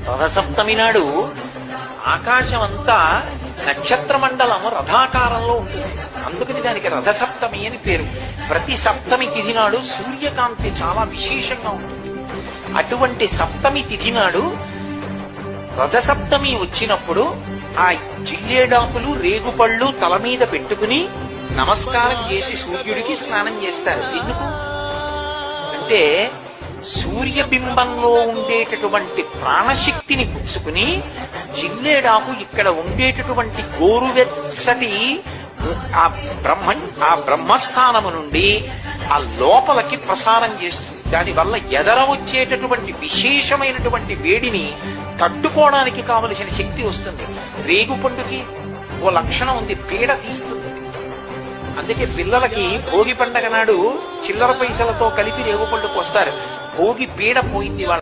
రథసప్తమి నాడు ఆకాశమంతా నక్షత్ర మండలం రథాకారంలో ఉంటుంది. అందుకని దానికి రథసప్తమి అని పేరు. ప్రతి సప్తమి తిథి నాడు సూర్యకాంతి చాలా విశేషంగా ఉంటుంది. అటువంటి సప్తమి తిథి నాడు రథసప్తమి వచ్చినప్పుడు ఆ జిల్లేడాకులు రేగుపళ్ళు తల మీద పెట్టుకుని నమస్కారం చేసి సూర్యుడికి స్నానం చేస్తారు. ఎందుకు అంటే సూర్యబింబంలో ఉండేటటువంటి ప్రాణశక్తిని పుచ్చుకుని జిల్లేడాకు ఇక్కడ ఉండేటటువంటి గోరువెచ్చటి ఆ బ్రహ్మస్థానము నుండి ఆ లోపలికి ప్రసారం చేస్తుంది. దానివల్ల ఎదర వచ్చేటటువంటి విశేషమైనటువంటి వేడిని తట్టుకోవడానికి కావలసిన శక్తి వస్తుంది. రేగుపండుకి ఓ లక్షణం ఉంది, పీడ తీస్తుంది. అందుకే పిల్లలకి భోగి పండగ నాడు చిల్లర పైసలతో కలిపి రేగుపండుకు వస్తారు. భోగి పీడ పోయింది వాళ్ళ